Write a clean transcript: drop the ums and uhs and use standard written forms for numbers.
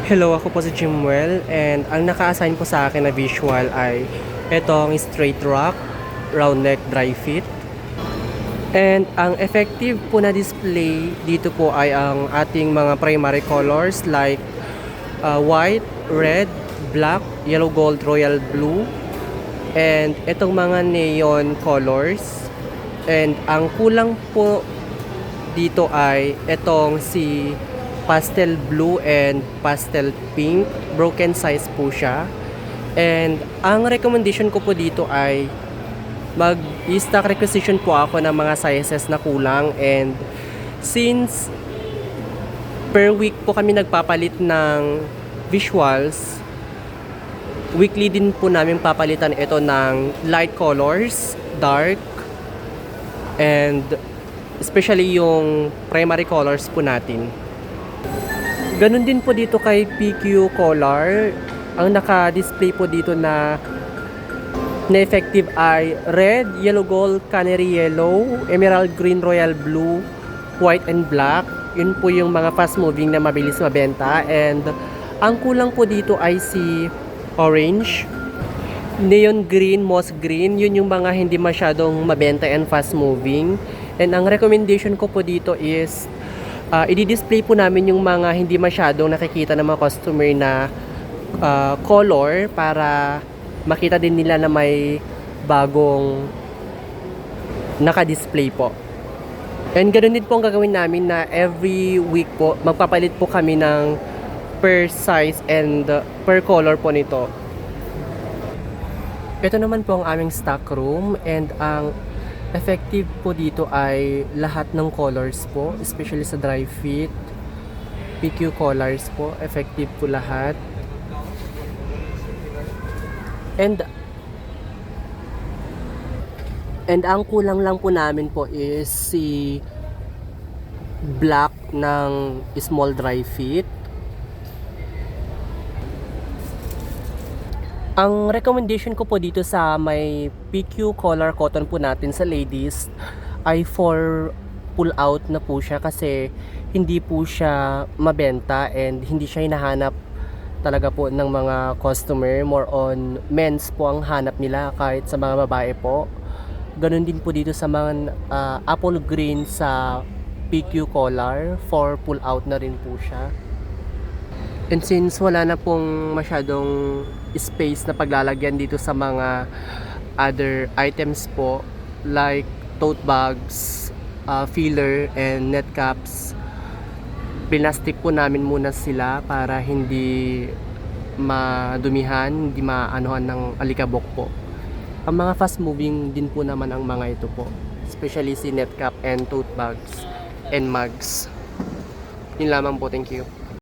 Hello, ako po si Jimwell and ang naka-assign po sa akin na visual ay itong straight rock, round neck, dry fit. And ang effective po na display dito po ay ang ating mga primary colors like white, red, black, yellow gold, royal blue, and itong mga neon colors. And ang kulang po dito ay itong si pastel blue and pastel pink. Broken size po siya. And ang recommendation ko po dito ay mag-stock requisition po ako ng mga sizes na kulang. And since per week po kami nagpapalit ng visuals, weekly din po namin papalitan ito ng light colors, dark, and especially yung primary colors po natin. Ganon din po dito kay PQ Color. Ang naka-display po dito na effective ay red, yellow gold, canary yellow, emerald green, royal blue, white and black. Yun po yung mga fast moving na mabilis mabenta. And ang kulang po dito ay si orange, neon green, moss green. Yun yung mga hindi masyadong mabenta and fast moving. And ang recommendation ko po dito is i-display po namin yung mga hindi masyadong nakikita ng mga customer na color para makita din nila na may bagong naka-display po. And ganoon din po ang gagawin namin na every week po magpapalit po kami ng per size and per color po nito. Ito naman po ang aming stock room, and ang effective po dito ay lahat ng colors po, especially sa dry fit, PQ colors po, effective po lahat. And ang kulang lang po namin po is si black ng small dry fit. Ang recommendation ko po dito sa may PQ color cotton po natin sa ladies ay for pull out na po siya, kasi hindi po siya mabenta and hindi siya hinahanap talaga po ng mga customer. More on men's po ang hanap nila kahit sa mga babae po. Ganon din po dito sa mga apple green sa PQ color, for pull out na rin po siya. And since wala na pong masyadong space na paglalagyan dito sa mga other items po like tote bags, filler, and net caps, pinlastic po namin muna sila para hindi madumihan, hindi maanuhan ng alikabok po. Ang mga fast moving din po naman ang mga ito po, especially si net cap and tote bags and mugs. Yun lamang po, thank you.